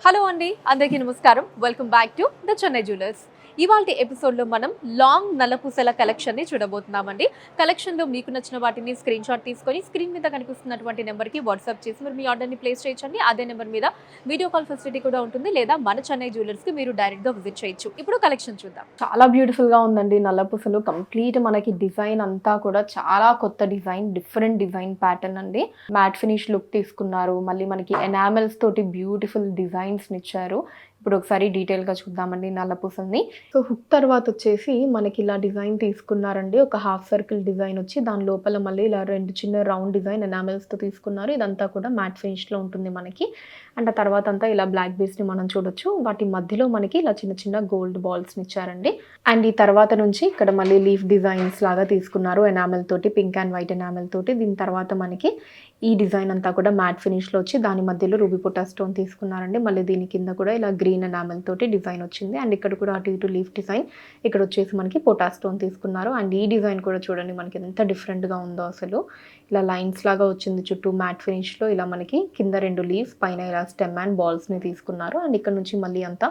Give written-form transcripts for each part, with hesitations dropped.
Hello అండి, అందరికీ నమస్కారం. Welcome back to the Chennai jewellers. ఇవాల్టి ఎపిసోడ్లో మనం లాంగ్ నల్లపూసల కలెక్షన్ని చూడబోతున్నామండి. కలెక్షన్లో మీకు నచ్చిన వాటిని స్క్రీన్ షాట్ తీసుకొని స్క్రీన్ మీద కనిపిస్తున్నటువంటి నెంబర్కి వాట్సాప్ చేసి మీరు మీ ఆర్డర్ని ప్లేస్ చేయొచ్చండి. అదే నెంబర్ మీద వీడియో కాల్ ఫెసిలిటీ కూడా ఉంటుంది, లేదా మన చెన్నై జ్యువెలర్స్కి మీరు డైరెక్ట్గా విజిట్ చేయొచ్చు. ఇప్పుడు కలెక్షన్ చూద్దాం. చాలా బ్యూటిఫుల్గా ఉందండి నల్లపూసలు. కంప్లీట్ మనకి డిజైన్ అంతా కూడా చాలా కొత్త డిజైన్, డిఫరెంట్ డిజైన్ ప్యాటర్న్ అండి. మ్యాట్ ఫినిష్ లుక్ తీసుకున్నారు, మళ్ళీ మనకి ఎనామెల్స్ తోటి బ్యూటిఫుల్ డిజైన్స్ని ఇచ్చారు. ఇప్పుడు ఒకసారి డీటెయిల్గా చూద్దామండి నల్లపూసల్ని. సో హుక్ తర్వాత వచ్చేసి మనకి ఇలా డిజైన్ తీసుకున్నారండి. ఒక హాఫ్ సర్కిల్ డిజైన్ వచ్చి దాని లోపల మళ్ళీ ఇలా రెండు చిన్న రౌండ్ డిజైన్ ఎనామెల్స్తో తీసుకున్నారు. ఇదంతా కూడా మ్యాట్ ఫినిష్లో ఉంటుంది మనకి. అండ్ ఆ తర్వాత అంతా ఇలా బ్లాక్ బీడ్స్ని మనం చూడొచ్చు. వాటి మధ్యలో మనకి ఇలా చిన్న చిన్న గోల్డ్ బాల్స్ని ఇచ్చారండి. అండ్ ఈ తర్వాత నుంచి ఇక్కడ మళ్ళీ లీఫ్ డిజైన్స్ లాగా తీసుకున్నారు ఎనామెల్ తోటి, పింక్ అండ్ వైట్ ఎనామెల్ తోటి. దీని తర్వాత మనకి ఈ డిజైన్ అంతా కూడా మ్యాట్ ఫినిష్లో వచ్చి దాని మధ్యలో రూబీ పొటా స్టోన్ తీసుకున్నారండి. మళ్ళీ దీని కింద కూడా ఇలా గ్రీన్ ఎనామెల్ తోటి డిజైన్ వచ్చింది. అండ్ ఇక్కడ కూడా అటు ఇటు లీఫ్ డిజైన్, ఇక్కడ వచ్చేసి మనకి పొటా స్టోన్ తీసుకున్నారు. అండ్ ఈ డిజైన్ కూడా చూడండి మనకి ఎంత డిఫరెంట్గా ఉందో అసలు. ఇలా లైన్స్ లాగా వచ్చింది చుట్టూ మ్యాట్ ఫినిష్లో. ఇలా మనకి కింద రెండు లీవ్స్, పైన ఇలా స్టెమ్ అండ్ బాల్స్ని తీసుకున్నారు. అండ్ ఇక్కడ నుంచి మళ్ళీ అంతా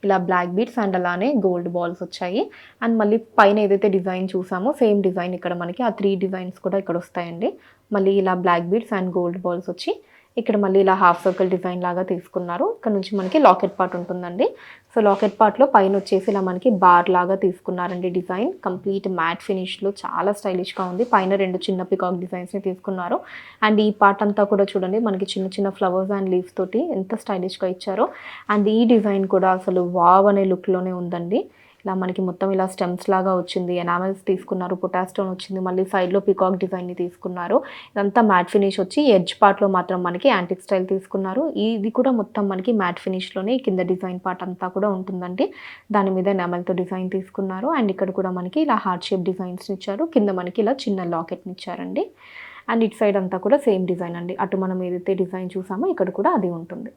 ఇలా బ్లాక్ బీడ్స్ అండ్ అలానే గోల్డ్ బాల్స్ వచ్చాయి. అండ్ మళ్ళీ పైన ఏదైతే డిజైన్ చూసామో సేమ్ డిజైన్ ఇక్కడ మనకి ఆ 3 డిజైన్స్ కూడా ఇక్కడ వస్తాయండి. మళ్ళీ ఇలా black beads and gold balls వచ్చి ఇక్కడ మళ్ళీ ఇలా హాఫ్ సర్కిల్ డిజైన్ లాగా తీసుకున్నారు. ఇక్కడ నుంచి మనకి లాకెట్ పార్ట్ ఉంటుందండి. సో లాకెట్ పార్ట్లో పైన వచ్చేసి ఇలా మనకి బార్ లాగా తీసుకున్నారండి డిజైన్. కంప్లీట్ మ్యాట్ ఫినిష్లో చాలా స్టైలిష్గా ఉంది. పైన 2 చిన్న పికాక్ డిజైన్స్ని తీసుకున్నారు. అండ్ ఈ పార్ట్ అంతా కూడా చూడండి మనకి చిన్న చిన్న ఫ్లవర్స్ అండ్ లీవ్స్ తోటి ఎంత స్టైలిష్గా ఇచ్చారో. అండ్ ఈ డిజైన్ కూడా అసలు వావ్ అనే లుక్లోనే ఉందండి. ఇలా మనకి మొత్తం ఇలా స్టెమ్స్ లాగా వచ్చింది, ఎనామెల్స్ తీసుకున్నారు, పొటాస్టోన్ వచ్చింది, మళ్ళీ సైడ్లో పికాక్ డిజైన్ని తీసుకున్నారు. ఇదంతా మ్యాట్ ఫినిష్ వచ్చి ఎడ్జ్ పార్ట్లో మాత్రం మనకి యాంటిక్ స్టైల్ తీసుకున్నారు. ఇది కూడా మొత్తం మనకి మ్యాట్ ఫినిష్లోనే కింద డిజైన్ పార్ట్ అంతా కూడా ఉంటుందండి. దాని మీద ఎనామెల్తో డిజైన్ తీసుకున్నారు. అండ్ ఇక్కడ కూడా మనకి ఇలా హార్ట్ షేప్ డిజైన్స్ని ఇచ్చారు. కింద మనకి ఇలా చిన్న లాకెట్ని ఇచ్చారండి. అండ్ ఇటు సైడ్ అంతా కూడా సేమ్ డిజైన్ అండి. అటు మనం ఏదైతే డిజైన్ చూసామో ఇక్కడ కూడా అది ఉంటుంది.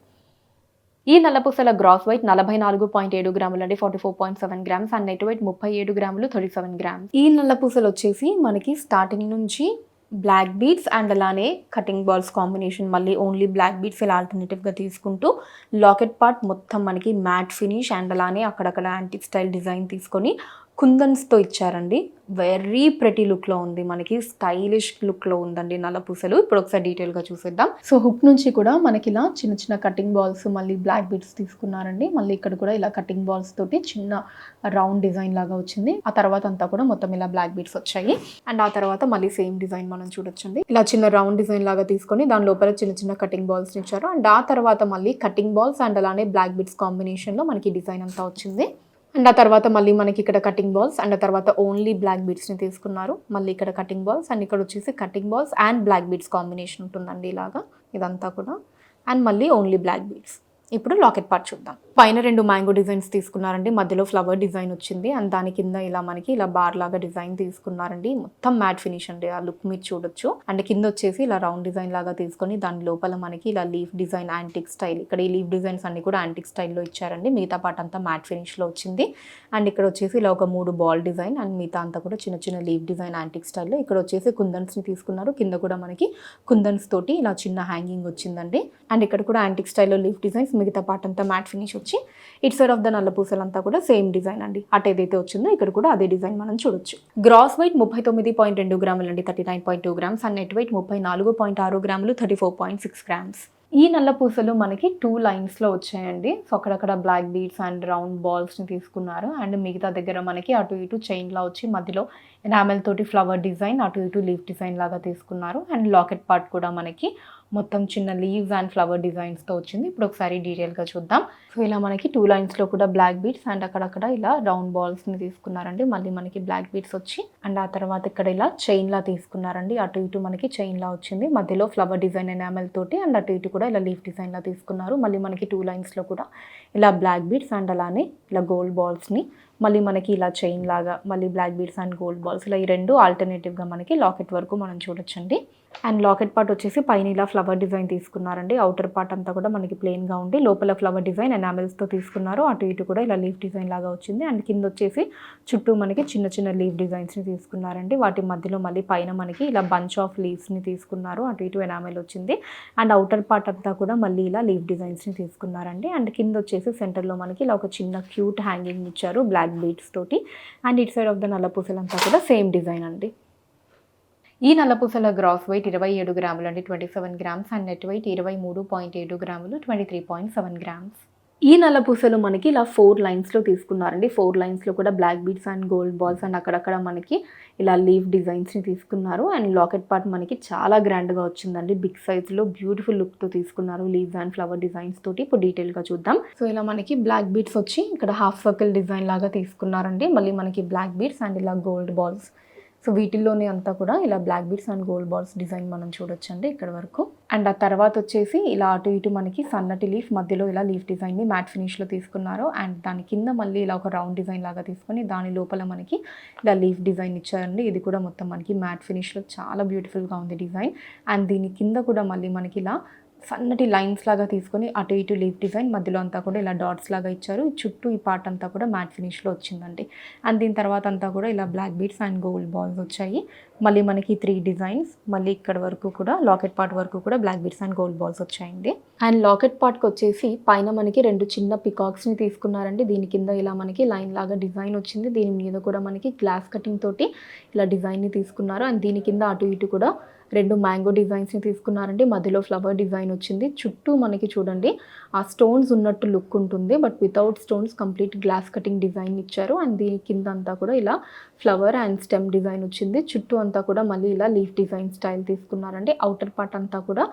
ఈ నల్లపూసల గ్రాస్ వెయిట్ 44.7 గ్రాములు అండి, 44.7 గ్రామ్స్. అండ్ నెట్ వెయిట్ 37 గ్రాములు, 37 గ్రామ్స్. ఈ నల్లపూసలు వచ్చేసి మనకి స్టార్టింగ్ నుంచి బ్లాక్ బీడ్స్ అండ్ అలానే కటింగ్ బాల్స్ కాంబినేషన్, మళ్ళీ ఓన్లీ బ్లాక్ బీడ్స్ ఇలా ఆల్టర్నేటివ్గా తీసుకుంటూ లాకెట్ పార్ట్ మొత్తం మనకి మ్యాట్ ఫినిష్ అండ్ అలానే అక్కడక్కడ యాంటిక్ స్టైల్ డిజైన్ తీసుకొని కుందన్స్తో ఇచ్చారండి. వెరీ ప్రెటీ లుక్లో ఉంది, మనకి స్టైలిష్ లుక్లో ఉందండి నల్లపూసలు. ఇప్పుడు ఒకసారి డీటెయిల్గా చూసేద్దాం. సో హుక్ నుంచి కూడా మనకి ఇలా చిన్న చిన్న కటింగ్ బాల్స్, మళ్ళీ బ్లాక్ బీడ్స్ తీసుకున్నారండి. మళ్ళీ ఇక్కడ కూడా ఇలా కటింగ్ బాల్స్ తోటి చిన్న రౌండ్ డిజైన్ లాగా వచ్చింది. ఆ తర్వాత అంతా కూడా మొత్తం ఇలా బ్లాక్ బీడ్స్ వచ్చాయి. అండ్ ఆ తర్వాత మళ్ళీ సేమ్ డిజైన్ మనం చూడొచ్చండి. ఇలా చిన్న రౌండ్ డిజైన్ లాగా తీసుకొని దాని లోపల చిన్న చిన్న కటింగ్ బాల్స్ ఇచ్చారు. అండ్ ఆ తర్వాత మళ్ళీ కటింగ్ బాల్స్ అండ్ అలానే బ్లాక్ బీడ్స్ కాంబినేషన్లో మనకి డిజైన్ అంతా వచ్చింది. అండ్ ఆ తర్వాత మళ్ళీ మనకి ఇక్కడ కటింగ్ బాల్స్ అండ్ ఆ తర్వాత ఓన్లీ బ్లాక్ బీడ్స్ని తీసుకున్నారు. మళ్ళీ ఇక్కడ కటింగ్ బాల్స్ అండ్ ఇక్కడ వచ్చేసి cutting balls and black beads combination ఉంటుందండి ఇలాగా ఇదంతా కూడా. అండ్ మళ్ళీ ఓన్లీ బ్లాక్ బీడ్స్. ఇప్పుడు లాకెట్ పార్ట్ చూద్దాం. పైన 2 మ్యాంగో డిజైన్స్ తీసుకున్నారండి, మధ్యలో ఫ్లవర్ డిజైన్ వచ్చింది. అండ్ దాని కింద ఇలా మనకి ఇలా బార్ లాగా డిజైన్ తీసుకున్నారండి. మొత్తం మ్యాట్ ఫినిష్ అండి, ఆ లుక్ మీరు చూడొచ్చు. అండ్ కింద వచ్చేసి ఇలా రౌండ్ డిజైన్ లాగా తీసుకొని దాని లోపల మనకి ఇలా లీఫ్ డిజైన్ యాంటిక్ స్టైల్, ఇక్కడ ఈ లీఫ్ డిజైన్స్ అన్ని కూడా యాంటిక్ స్టైల్లో ఇచ్చారండి. మిగతా పార్ట్ అంతా మ్యాట్ ఫినిష్లో వచ్చింది. అండ్ ఇక్కడ వచ్చేసి ఇలా ఒక 3 బాల్ డిజైన్ అండ్ మిగతా అంతా కూడా చిన్న చిన్న లీఫ్ డిజైన్ యాంటిక్ స్టైల్లో. ఇక్కడ వచ్చేసి కుందన్స్ని తీసుకున్నారు. కింద కూడా మనకి కుందన్స్ తోటి ఇలా చిన్న హ్యాంగింగ్ వచ్చిందండి. అండ్ ఇక్కడ కూడా యాంటిక్ స్టైల్లో లీఫ్ డిజైన్స్, మిగతా పార్ట్ అంతా మ్యాట్ ఫినిష్ వచ్చి ఇట్ సైడ్ ఆఫ్ ద నల్లపూసలంతా కూడా సేమ్ డిజైన్ అండి. అటు ఏదైతే వచ్చిందో ఇక్కడ కూడా అదే డిజైన్ మనం చూడొచ్చు. గ్రాస్ వెయిట్ 39.2 గ్రాములు అండి, 39.2 గ్రామ్స్. అండ్ నెట్ వెయిట్ 34.6 గ్రాములు, 34.6 గ్రామ్స్. ఈ నల్లపూసలు మనకి 2 లైన్స్లో వచ్చాయండి. సో అక్కడక్కడ బ్లాక్ బీడ్స్ అండ్ రౌండ్ బాల్స్ని తీసుకున్నారు. అండ్ మిగతా దగ్గర మనకి అటు ఇటు చైన్లా వచ్చి మధ్యలో ఎనామెల్ తోటి ఫ్లవర్ డిజైన్, అటు ఇటు లీఫ్ డిజైన్ లాగా తీసుకున్నారు. అండ్ లాకెట్ పార్ట్ కూడా మనకి మొత్తం చిన్న లీవ్స్ అండ్ ఫ్లవర్ డిజైన్స్తో వచ్చింది. ఇప్పుడు ఒకసారి డీటెయిల్గా చూద్దాం. సో ఇలా మనకి 2 లైన్స్లో కూడా బ్లాక్ బీడ్స్ అండ్ అక్కడక్కడ ఇలా రౌండ్ బాల్స్ని తీసుకున్నారండి. మళ్ళీ మనకి బ్లాక్ బీడ్స్ వచ్చి అండ్ ఆ తర్వాత ఇక్కడ ఇలా చైన్లా తీసుకున్నారండి. అటు ఇటు మనకి చైన్లా వచ్చింది, మధ్యలో ఫ్లవర్ డిజైన్ ఎనామెల్ తోటి అండ్ అటు ఇటు కూడా ఇలా లీఫ్ డిజైన్లా తీసుకున్నారు. మళ్ళీ మనకి 2 లైన్స్లో కూడా ఇలా బ్లాక్ బీడ్స్ అండ్ అలానే ఇలా గోల్డ్ బాల్స్ని మళ్ళీ మనకి ఇలా చైన్ లాగా మళ్ళీ black beads and gold balls ఇలా ఈ రెండు ఆల్టర్నేటివ్గా మనకి లాకెట్ వరకు మనం చూడొచ్చండి. అండ్ లాకెట్ పార్ట్ వచ్చేసి పైన ఇలా ఫ్లవర్ డిజైన్ తీసుకున్నారండి. అవుటర్ పార్ట్ అంతా కూడా మనకి ప్లెయిన్గా ఉండి లోపల ఫ్లవర్ డిజైన్ ఎనామెల్స్తో తీసుకున్నారు. అటు ఇటు కూడా ఇలా లీఫ్ డిజైన్ లాగా వచ్చింది. అండ్ కింద వచ్చేసి చుట్టూ మనకి చిన్న చిన్న లీఫ్ డిజైన్స్ని తీసుకున్నారండి. వాటి మధ్యలో మళ్ళీ పైన మనకి ఇలా బంచ్ ఆఫ్ లీవ్స్ని తీసుకున్నారు. అటు ఇటు ఎనామెల్ వచ్చింది. అండ్ అవుటర్ పార్ట్ అంతా కూడా మళ్ళీ ఇలా లీఫ్ డిజైన్స్ని తీసుకున్నారండి. అండ్ కింద వచ్చేసి సెంటర్లో మనకి ఇలా ఒక చిన్న క్యూట్ హ్యాంగింగ్ ఇచ్చారు బ్లాక్ బీడ్స్ తోటి. అండ్ ఇటు సైడ్ ఆఫ్ ద నల్లపూసలంతా కూడా సేమ్ డిజైన్ అండి. ఈ నల్లపూసల గ్రాస్ వెయిట్ 27 గ్రాములు అండి, 27 గ్రామ్స్. అండ్ నెట్ వెయిట్ 23.7 గ్రాములు, 23.7 గ్రామ్స్. ఈ నల్లపూసలు మనకి ఇలా 4 లైన్స్లో తీసుకున్నారండి. 4 లైన్స్లో కూడా black beads and gold balls and అక్కడక్కడ మనకి ఇలా లీఫ్ డిజైన్స్ని తీసుకున్నారు. అండ్ లాకెట్ పార్ట్ మనకి చాలా గ్రాండ్గా వచ్చిందండి. బిగ్ సైజ్లో బ్యూటిఫుల్ లుక్తో తీసుకున్నారు లీవ్స్ అండ్ ఫ్లవర్ డిజైన్స్ తోటి. ఇప్పుడు డీటెయిల్గా చూద్దాం. సో ఇలా మనకి బ్లాక్ బీడ్స్ వచ్చి ఇక్కడ హాఫ్ సర్కిల్ డిజైన్ లాగా తీసుకున్నారండి. మళ్ళీ మనకి బ్లాక్ బీడ్స్ అండ్ ఇలా గోల్డ్ బాల్స్. సో వీటిల్లోనే అంతా కూడా ఇలా black beads and gold balls design మనం చూడొచ్చండి ఇక్కడ వరకు. అండ్ ఆ తర్వాత వచ్చేసి ఇలా అటు ఇటు మనకి సన్నటి లీఫ్ మధ్యలో ఇలా లీఫ్ డిజైన్ని మ్యాట్ ఫినిష్లో తీసుకున్నారు. అండ్ దాని కింద మళ్ళీ ఇలా ఒక రౌండ్ డిజైన్ లాగా తీసుకొని దాని లోపల మనకి ఇలా లీఫ్ డిజైన్ ఇచ్చారండి. ఇది కూడా మొత్తం మనకి మ్యాట్ ఫినిష్లో చాలా బ్యూటిఫుల్గా ఉంది డిజైన్. అండ్ దీని కింద కూడా మళ్ళీ మనకి ఇలా సన్నటి లైన్స్ లాగా తీసుకొని అటు ఇటు లీఫ్ డిజైన్ మధ్యలో అంతా కూడా ఇలా డాట్స్ లాగా ఇచ్చారు. చుట్టూ ఈ పార్ట్ అంతా కూడా మ్యాట్ ఫినిష్లో వచ్చిందండి. అండ్ దీని తర్వాత అంతా కూడా ఇలా black beads and gold balls వచ్చాయి. మళ్ళీ మనకి 3 డిజైన్స్ మళ్ళీ ఇక్కడ వరకు కూడా లాకెట్ పార్ట్ వరకు కూడా black beads and gold balls వచ్చాయండి. అండ్ లాకెట్ పార్ట్కి వచ్చేసి పైన మనకి 2 చిన్న పికాక్స్ని తీసుకున్నారండి. దీని కింద ఇలా మనకి లైన్ లాగా డిజైన్ వచ్చింది. దీని మీద కూడా మనకి గ్లాస్ కటింగ్ తోటి ఇలా డిజైన్ని తీసుకున్నారు. అండ్ దీని కింద అటు ఇటు కూడా 2 మ్యాంగో డిజైన్స్ని తీసుకున్నారండి. మధ్యలో ఫ్లవర్ డిజైన్ వచ్చింది. చుట్టూ మనకి చూడండి ఆ స్టోన్స్ ఉన్నట్టు లుక్ ఉంటుంది, but without stones complete glass cutting design ఇచ్చారు. అండ్ దీని కింద అంతా కూడా ఇలా ఫ్లవర్ అండ్ స్టెమ్ డిజైన్ వచ్చింది. చుట్టూ అంతా కూడా మళ్ళీ ఇలా లీఫ్ డిజైన్ స్టైల్ తీసుకున్నారండి. అవుటర్ పార్ట్ అంతా కూడా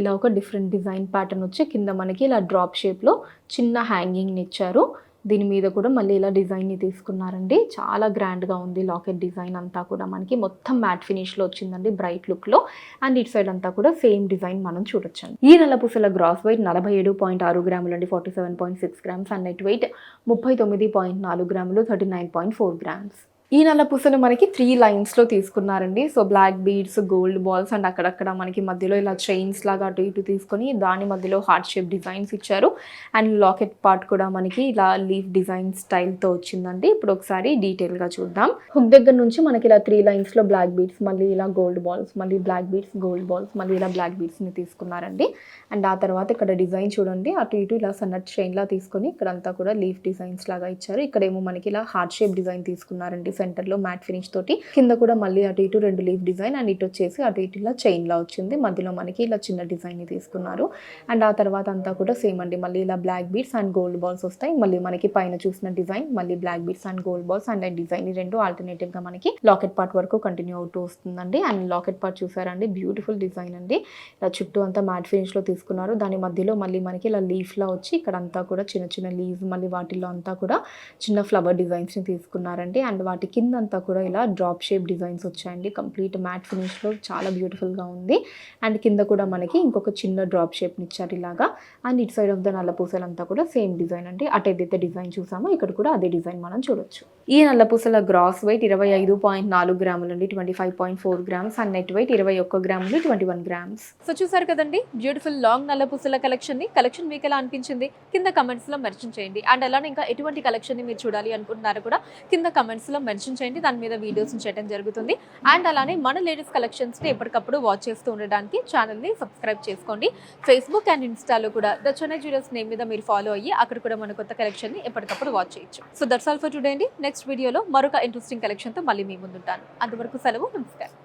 ఇలా ఒక డిఫరెంట్ డిజైన్ ప్యాటర్న్ వచ్చి కింద మనకి ఇలా డ్రాప్ షేప్లో చిన్న హ్యాంగింగ్ని ఇచ్చారు. దీని మీద కూడా మళ్ళీ ఇలా డిజైన్ని తీసుకున్నారండి. చాలా గ్రాండ్గా ఉంది లాకెట్ డిజైన్ అంతా కూడా మనకి మొత్తం మ్యాట్ ఫినిష్లో వచ్చిందండి బ్రైట్ లుక్లో. అండ్ ఇటు సైడ్ అంతా కూడా సేమ్ డిజైన్ మనం చూడొచ్చండి. ఈ నల్లపూసల గ్రాస్ వెయిట్ 47.6 గ్రాములు అండి, 47.6 గ్రామ్స్. అండ్ నెట్ వెయిట్ 39.4 గ్రాములు, 39.4 గ్రామ్స్. ఈ నల్లపూసలు మనకి 3 లైన్స్లో తీసుకున్నారండి. So black beads, gold balls and అక్కడక్కడ మనకి మధ్యలో ఇలా చైన్స్ లాగా అటు ఇటు తీసుకొని దాని మధ్యలో హార్ట్ షేప్ డిజైన్స్ ఇచ్చారు. అండ్ లాకెట్ పార్ట్ కూడా మనకి ఇలా లీఫ్ డిజైన్ స్టైల్తో వచ్చిందండి. ఇప్పుడు ఒకసారి డీటెయిల్గా చూద్దాం. హుక్ దగ్గర నుంచి మనకి ఇలా 3 లైన్స్లో బ్లాక్ బీడ్స్, మళ్ళీ ఇలా గోల్డ్ బాల్స్, మళ్ళీ బ్లాక్ బీడ్స్, గోల్డ్ బాల్స్, మళ్ళీ ఇలా బ్లాక్ బీడ్స్ని తీసుకున్నారండి. అండ్ ఆ తర్వాత ఇక్కడ డిజైన్ చూడండి, అటు ఇటు ఇలా సన్నట్ చైన్లా తీసుకొని ఇక్కడంతా కూడా లీఫ్ డిజైన్స్ లాగా ఇచ్చారు. ఇక్కడేమో మనకి ఇలా హార్ట్ షేప్ డిజైన్ తీసుకున్నారండి సెంటర్లో మ్యాట్ ఫినిష్ తోటి. కింద కూడా మళ్ళీ అటు ఇటు 2 లీఫ్ డిజైన్ అండ్ ఇటు వచ్చేసి అటు ఇటు ఇలా చైన్ లా వచ్చింది. మధ్యలో మనకి ఇలా చిన్న డిజైన్ ని తీసుకున్నారు. అండ్ ఆ తర్వాత అంతా కూడా సేమ్ అండి, మళ్ళీ ఇలా black beads and gold balls వస్తాయి. మళ్ళీ మనకి పైన చూసిన డిజైన్ మళ్ళీ black beads and gold balls and design ఈ రెండు ఆల్టర్నేటివ్ గా మనకి లాకెట్ పార్ట్ వరకు కంటిన్యూ అవుతూ వస్తుందండి. అండ్ లాకెట్ పార్ట్ చూసారండి, బ్యూటిఫుల్ డిజైన్ అండి. ఇలా చుట్టూ అంతా మ్యాట్ ఫినిష్ లో తీసుకున్నారు. దాని మధ్యలో మళ్ళీ మనకి ఇలా లీఫ్ లా వచ్చి ఇక్కడ అంతా కూడా చిన్న చిన్న లీవ్స్, మళ్ళీ వాటిల్లో అంతా కూడా చిన్న ఫ్లవర్ డిజైన్స్ ని తీసుకున్నారండి. అండ్ వాటి కింద అంతా కూడా ఇలా డ్రాప్ షేప్ డిజైన్స్ వచ్చాయండి. కంప్లీట్ మ్యాట్ ఫినిష్ లో చాలా బ్యూటిఫుల్ గా ఉంది. అండ్ కింద కూడా మనకి ఇంకొక చిన్న డ్రాప్ షేప్ ఇచ్చారు ఇలాగా. అండ్ ఇటు సైడ్ ఆఫ్ ద నల్లపూసలంతా కూడా సేమ్ డిజైన్ అండి. అటు ఏదైతే డిజైన్ చూసామో ఇక్కడ కూడా అదే డిజైన్ మనం చూడొచ్చు. ఈ నల్లపూసల గ్రాస్ వెయిట్ 25.4 గ్రాములు అండి, 25.4 గ్రామ్స్. అండ్ నెట్ వెయిట్ 21 గ్రాములు, 21 గ్రామ్స్. సో చూసారు కదండి, బ్యూటిఫుల్ లాంగ్ నల్లపూసల కలెక్షన్ మీకు ఎలా అనిపించింది కింద కమెంట్స్ లో మెన్షన్ చేయండి. అండ్ అలానే ఇంకా ఎటువంటి కలెక్షన్ ని మీరు చూడాలి అనుకుంటున్నారో కూడా కింద కమెంట్స్ లో మెన్షన్ చేయండి. దాని మీద వీడియోస్ చేయడం జరుగుతుంది. అండ్ అలానే మన లేటెస్ట్ కలెక్షన్స్ ని ఎప్పటికప్పుడు వాచ్ చేస్తూ ఉండడానికి ఛానల్ ని సబ్స్క్రైబ్ చేసుకోండి. ఫేస్బుక్ అండ్ ఇన్స్టాలో కూడా ద చెన్నై జ్యువెలర్స్ నేమ్ మీద మీరు ఫాలో అయ్యి అక్కడ కూడా మన కొత్త కలెక్షన్ ని ఎప్పటికప్పుడు వాచ్ చేయొచ్చు. So that's all for today అండి. నెక్స్ట్ వీడియోలో మరొక ఇంట్రెస్టింగ్ కలెక్షన్ తో మళ్ళీ మీ ముందుంటాను. అంతవరకు సెలవు, నమస్కారం.